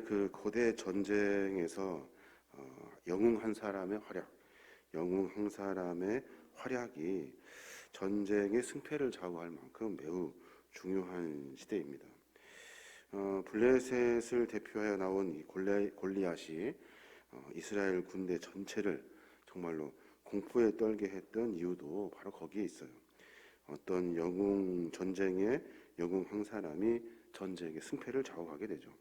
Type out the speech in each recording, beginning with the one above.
그 고대 전쟁에서 영웅 한 사람의 활약, 영웅 한 사람의 활약이 전쟁의 승패를 좌우할 만큼 매우 중요한 시대입니다. 블레셋을 대표하여 나온 이 골리앗이 이스라엘 군대 전체를 정말로 공포에 떨게 했던 이유도 바로 거기에 있어요. 어떤 영웅 전쟁의 영웅 한 사람이 전쟁의 승패를 좌우하게 되죠.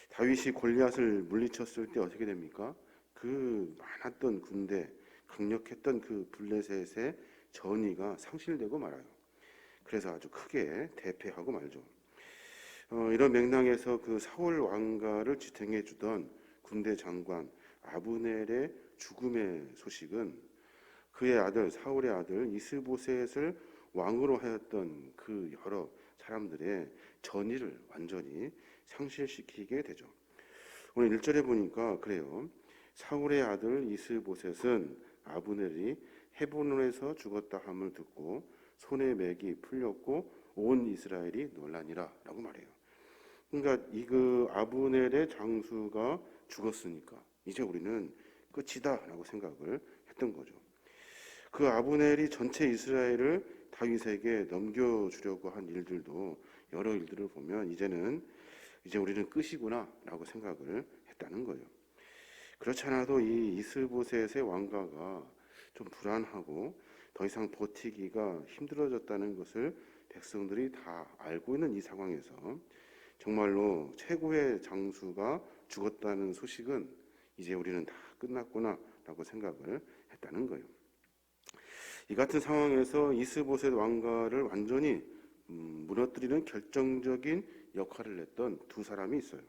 다윗이 골리앗을 물리쳤을 때 어떻게 됩니까? 그 많았던 군대, 강력했던 그 블레셋의 전의가 상실되고 말아요. 그래서 아주 크게 대패하고 말죠. 이런 맥락에서 그 사울 왕가를 지탱해 주던 군대 장관 아브넬의 죽음의 소식은 그의 아들 사울의 아들 이스보셋을 왕으로 하였던 그 여러 사람들의 전의를 완전히 상실시키게 되죠. 오늘 1절에 보니까 그래요. 사울의 아들 이스보셋은 아브넬이 헤브론에서 죽었다 함을 듣고 손에 맥이 풀렸고 온 이스라엘이 놀라니라 라고 말해요. 그러니까 그 아브넬의 장수가 죽었으니까 이제 우리는 끝이다 라고 생각을 했던 거죠. 그 아브넬이 전체 이스라엘을 다윗에게 넘겨주려고 한 일들도 여러 일들을 보면 이제 우리는 끝이구나 라고 생각을 했다는 거예요. 그렇지 않아도 이 이스보셋의 왕가가 좀 불안하고 더 이상 버티기가 힘들어졌다는 것을 백성들이 다 알고 있는 이 상황에서 정말로 최고의 장수가 죽었다는 소식은 이제 우리는 다 끝났구나 라고 생각을 했다는 거예요. 이 같은 상황에서 이스보셋 왕가를 완전히 무너뜨리는 결정적인 역할을 했던 두 사람이 있어요.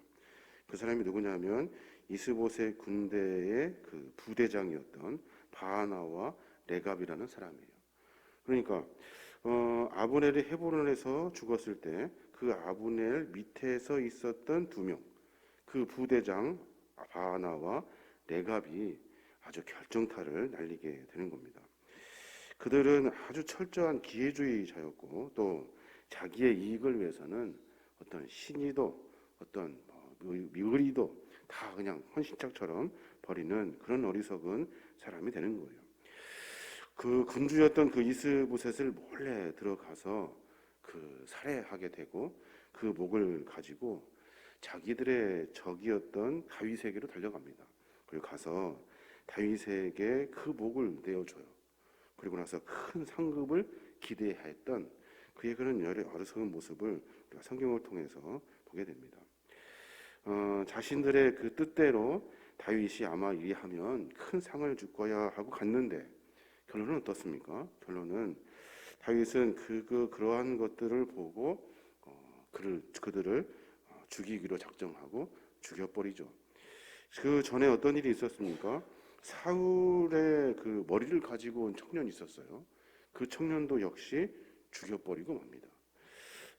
그 사람이 누구냐면 이스보셋 군대의 그 부대장이었던 바하나와 레갑이라는 사람이에요. 그러니까 아브넬이 헤브론에서 죽었을 때 그 아브넬 밑에서 있었던 두 명, 그 부대장 바하나와 레갑이 아주 결정타를 날리게 되는 겁니다. 그들은 아주 철저한 기회주의자였고 또 자기의 이익을 위해서는 어떤 신의도 어떤 의리도 다 그냥 헌신짝처럼 버리는 그런 어리석은 사람이 되는 거예요. 그 군주였던 그 이스보셋을 몰래 들어가서 그 살해하게 되고 그 목을 가지고 자기들의 적이었던 다윗에게로 달려갑니다. 그리고 가서 다윗에게 그 목을 내어줘요. 그리고 나서 큰 상급을 기대했던 그의 그런 어리석은 모습을 우리가 성경을 통해서 보게 됩니다. 자신들의 그 뜻대로 다윗이 아마 이리하면 큰 상을 줄 거야 하고 갔는데 결론은 어떻습니까? 결론은 다윗은 그러한 것들을 보고 그들을 죽이기로 작정하고 죽여버리죠. 그 전에 어떤 일이 있었습니까? 사울의 그 머리를 가지고 온 청년이 있었어요. 그 청년도 역시 죽여버리고 맙니다.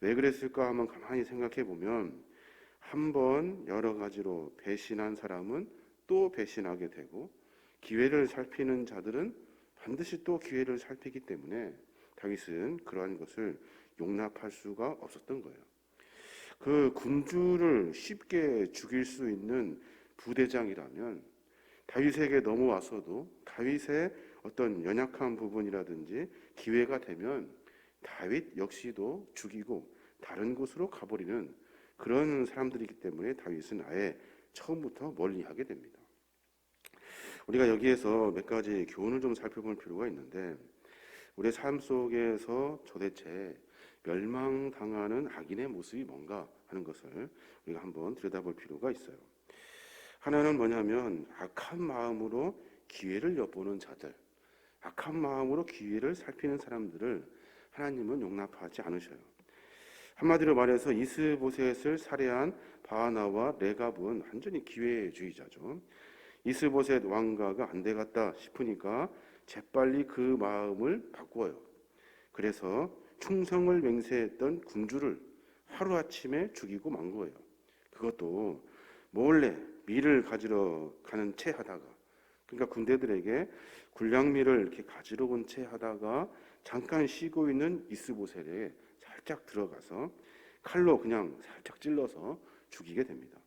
왜 그랬을까 하면 가만히 생각해 보면 한 번 여러 가지로 배신한 사람은 또 배신하게 되고 기회를 살피는 자들은 반드시 또 기회를 살피기 때문에 다윗은 그러한 것을 용납할 수가 없었던 거예요. 그 군주를 쉽게 죽일 수 있는 부대장이라면 다윗에게 넘어와서도 다윗의 어떤 연약한 부분이라든지 기회가 되면 다윗 역시도 죽이고 다른 곳으로 가버리는 그런 사람들이기 때문에 다윗은 아예 처음부터 멀리하게 됩니다. 우리가 여기에서 몇 가지 교훈을 좀 살펴볼 필요가 있는데 우리의 삶 속에서 도대체 멸망당하는 악인의 모습이 뭔가 하는 것을 우리가 한번 들여다볼 필요가 있어요. 하나는 뭐냐면 악한 마음으로 기회를 엿보는 자들, 악한 마음으로 기회를 살피는 사람들을 하나님은 용납하지 않으셔요. 한마디로 말해서 이스보셋을 살해한 바하나와 레갑은 완전히 기회주의자죠. 이스보셋 왕가가 안 되겠다 싶으니까 재빨리 그 마음을 바꾸어요. 그래서 충성을 맹세했던 군주를 하루아침에 죽이고 만 거예요. 그것도 몰래 밀을 가지러 가는 채 하다가, 그러니까 군대들에게 군량미를 이렇게 가지러 온 채 하다가 잠깐 쉬고 있는 이스보셋에 살짝 들어가서 칼로 그냥 살짝 찔러서 죽이게 됩니다.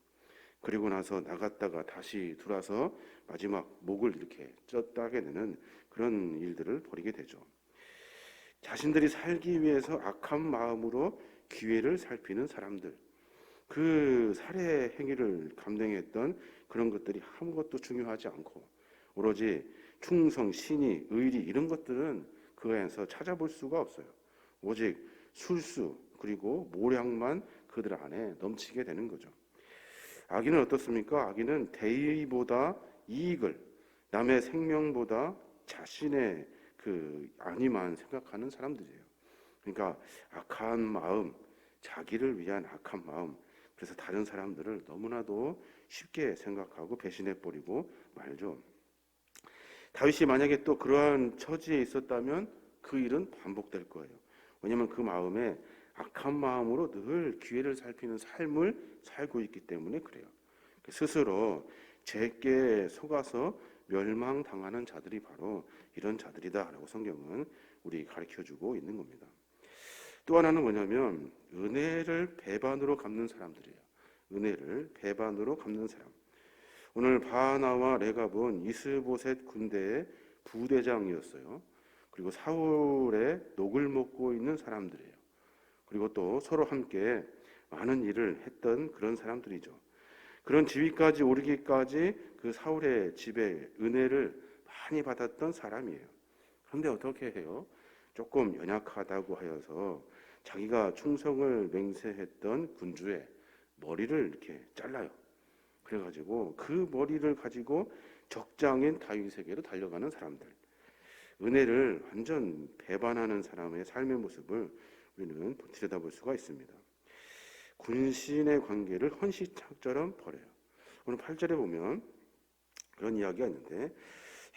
그리고 나서 나갔다가 다시 들어와서 마지막 목을 이렇게 쪘다게 되는 그런 일들을 벌이게 되죠. 자신들이 살기 위해서 악한 마음으로 기회를 살피는 사람들, 그 살해 행위를 감당했던 그런 것들이 아무것도 중요하지 않고 오로지 충성, 신의, 의리 이런 것들은 그 안에서 찾아볼 수가 없어요. 오직 술수 그리고 모략만 그들 안에 넘치게 되는 거죠. 악인은 어떻습니까? 악인은 대의보다 이익을, 남의 생명보다 자신의 그 안위만 생각하는 사람들이에요. 그러니까 악한 마음, 자기를 위한 악한 마음, 그래서 다른 사람들을 너무나도 쉽게 생각하고 배신해 버리고 말죠. 다윗이 만약에 또 그러한 처지에 있었다면 그 일은 반복될 거예요. 왜냐하면 그 마음에 악한 마음으로 늘 기회를 살피는 삶을 살고 있기 때문에 그래요. 스스로 죄께 속아서 멸망당하는 자들이 바로 이런 자들이다라고 성경은 우리 가르쳐주고 있는 겁니다. 또 하나는 뭐냐면 은혜를 배반으로 갚는 사람들이에요. 은혜를 배반으로 갚는 사람. 오늘 바나와 레갑은 이스보셋 군대의 부대장이었어요. 그리고 사울의 녹을 먹고 있는 사람들이에요. 그리고 또 서로 함께 많은 일을 했던 그런 사람들이죠. 그런 지위까지 오르기까지 그 사울의 집에 은혜를 많이 받았던 사람이에요. 그런데 어떻게 해요? 조금 연약하다고 하여서 자기가 충성을 맹세했던 군주의 머리를 이렇게 잘라요. 그래가지고 그 머리를 가지고 적장인 다윗에게로 달려가는 사람들, 은혜를 완전 배반하는 사람의 삶의 모습을 우리는 들여다볼 수가 있습니다. 군신의 관계를 헌시짝처럼 버려요. 오늘 8절에 보면 그런 이야기가 있는데,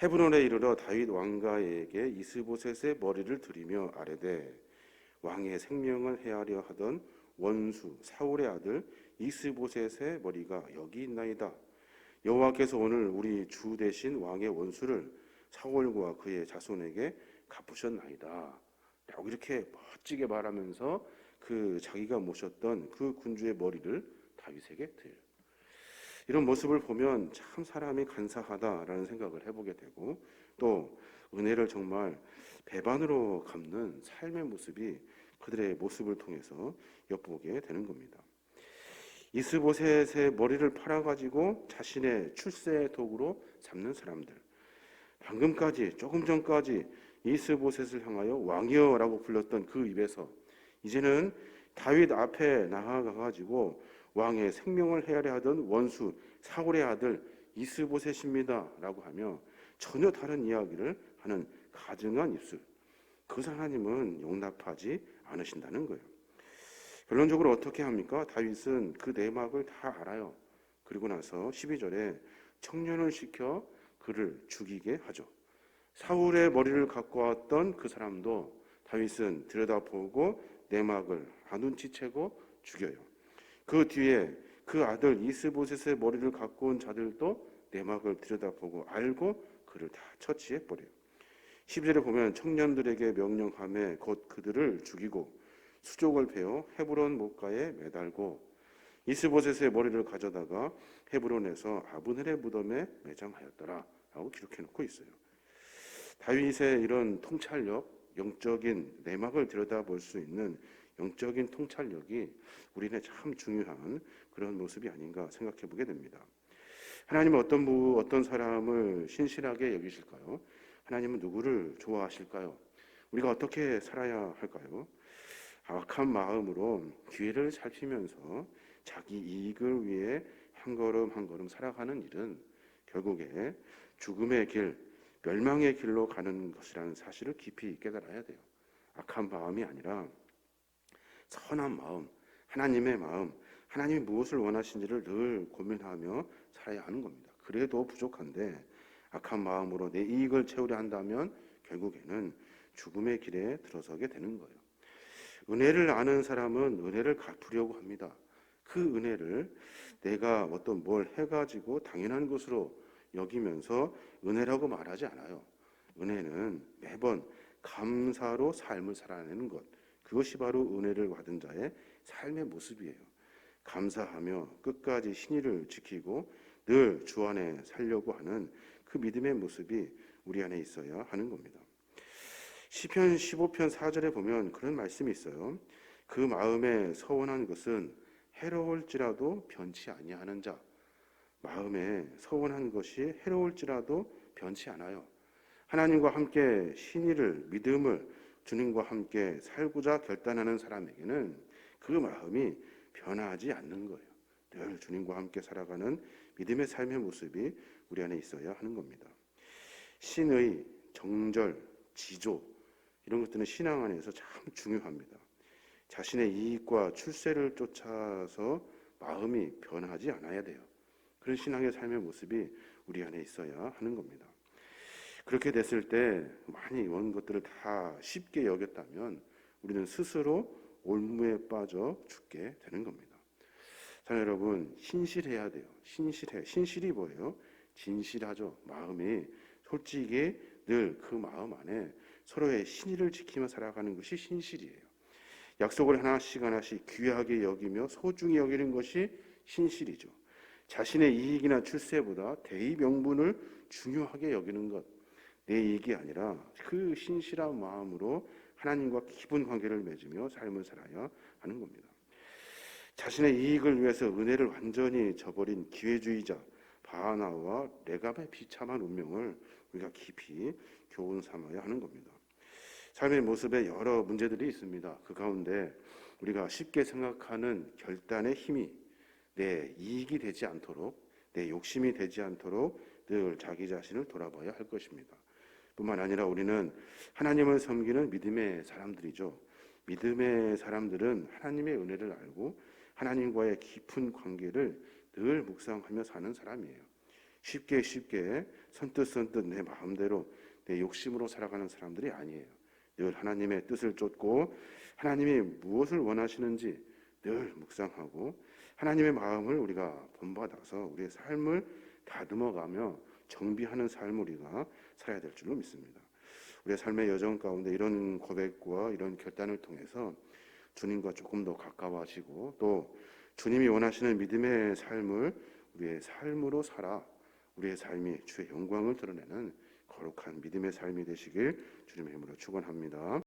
헤브론에 이르러 다윗 왕가에게 이스보셋의 머리를 들이며 아뢰되 왕의 생명을 해하려 하던 원수 사울의 아들 이스보셋의 머리가 여기 있나이다. 여호와께서 오늘 우리 주 대신 왕의 원수를 사울과 그의 자손에게 갚으셨나이다. 라고 이렇게 멋지게 말하면서 그 자기가 모셨던 그 군주의 머리를 다윗에게 드려요. 이런 모습을 보면 참 사람이 간사하다라는 생각을 해보게 되고, 또 은혜를 정말 배반으로 갚는 삶의 모습이 그들의 모습을 통해서 엿보게 되는 겁니다. 이스보셋의 머리를 팔아가지고 자신의 출세의 도구로 삼는 사람들, 방금까지 조금 전까지 이스보셋을 향하여 왕이여라고 불렀던 그 입에서 이제는 다윗 앞에 나아가가지고 왕의 생명을 헤아려 하던 원수 사울의 아들 이스보셋입니다 라고 하며 전혀 다른 이야기를 하는 가증한 입술, 그것을 하나님은 용납하지 않으신다는 거예요. 결론적으로 어떻게 합니까? 다윗은 그 내막을 다 알아요. 그리고 나서 12절에 청년을 시켜 그를 죽이게 하죠. 사울의 머리를 갖고 왔던 그 사람도 다윗은 들여다보고 내막을 눈치채고 죽여요. 그 뒤에 그 아들 이스보셋의 머리를 갖고 온 자들도 내막을 들여다보고 알고 그를 다 처치해버려요. 12절에 보면 청년들에게 명령하며 곧 그들을 죽이고 수족을 베어 헤브론 못가에 매달고 이스보셋의 머리를 가져다가 헤브론에서 아브넬의 무덤에 매장하였더라 라고 기록해놓고 있어요. 다윗의 이런 통찰력, 영적인 내막을 들여다볼 수 있는 영적인 통찰력이 우리는 참 중요한 그런 모습이 아닌가 생각해 보게 됩니다. 하나님은 어떤 사람을 신실하게 여기실까요? 하나님은 누구를 좋아하실까요? 우리가 어떻게 살아야 할까요? 악한 마음으로 기회를 살피면서 자기 이익을 위해 한 걸음 한 걸음 살아가는 일은 결국에 죽음의 길, 멸망의 길로 가는 것이라는 사실을 깊이 깨달아야 돼요. 악한 마음이 아니라 선한 마음, 하나님의 마음, 하나님이 무엇을 원하시는지를 늘 고민하며 살아야 하는 겁니다. 그래도 부족한데 악한 마음으로 내 이익을 채우려 한다면 결국에는 죽음의 길에 들어서게 되는 거예요. 은혜를 아는 사람은 은혜를 갚으려고 합니다. 그 은혜를 내가 어떤 뭘 해가지고 당연한 것으로 여기면서 은혜라고 말하지 않아요. 은혜는 매번 감사로 삶을 살아내는 것, 그것이 바로 은혜를 받은 자의 삶의 모습이에요. 감사하며 끝까지 신의를 지키고 늘 주 안에 살려고 하는 그 믿음의 모습이 우리 안에 있어야 하는 겁니다. 시편 15편 4절에 보면 그런 말씀이 있어요. 그 마음에 서원한 것은 해로울지라도 변치 아니하는 자. 마음에 서원한 것이 해로울지라도 변치 않아요. 하나님과 함께 신의를 믿음을 주님과 함께 살고자 결단하는 사람에게는 그 마음이 변하지 않는 거예요. 늘 주님과 함께 살아가는 믿음의 삶의 모습이 우리 안에 있어야 하는 겁니다. 신의, 정절, 지조 이런 것들은 신앙 안에서 참 중요합니다. 자신의 이익과 출세를 쫓아서 마음이 변하지 않아야 돼요. 그런 신앙의 삶의 모습이 우리 안에 있어야 하는 겁니다. 그렇게 됐을 때 많이 이런 것들을 다 쉽게 여겼다면 우리는 스스로 올무에 빠져 죽게 되는 겁니다. 자, 여러분, 신실해야 돼요. 신실이 뭐예요? 진실하죠. 마음이 솔직히 늘 그 마음 안에 서로의 신의를 지키며 살아가는 것이 신실이에요. 약속을 하나씩 귀하게 여기며 소중히 여기는 것이 신실이죠. 자신의 이익이나 출세보다 대의 명분을 중요하게 여기는 것, 내 이익이 아니라 그 신실한 마음으로 하나님과 깊은 관계를 맺으며 삶을 살아야 하는 겁니다. 자신의 이익을 위해서 은혜를 완전히 저버린 기회주의자 바하나와 레갑의 비참한 운명을 우리가 깊이 교훈 삼아야 하는 겁니다. 삶의 모습에 여러 문제들이 있습니다. 그 가운데 우리가 쉽게 생각하는 결단의 힘이 내 이익이 되지 않도록, 내 욕심이 되지 않도록 늘 자기 자신을 돌아봐야 할 것입니다. 뿐만 아니라 우리는 하나님을 섬기는 믿음의 사람들이죠. 믿음의 사람들은 하나님의 은혜를 알고 하나님과의 깊은 관계를 늘 묵상하며 사는 사람이에요. 쉽게 선뜻 내 마음대로 내 욕심으로 살아가는 사람들이 아니에요. 늘 하나님의 뜻을 쫓고 하나님이 무엇을 원하시는지 늘 묵상하고 하나님의 마음을 우리가 본받아서 우리의 삶을 다듬어가며 정비하는 삶을 우리가 살아야 될 줄로 믿습니다. 우리의 삶의 여정 가운데 이런 고백과 이런 결단을 통해서 주님과 조금 더 가까워지고 또 주님이 원하시는 믿음의 삶을 우리의 삶으로 살아 우리의 삶이 주의 영광을 드러내는 거룩한 믿음의 삶이 되시길 주님의 이름으로 축원합니다.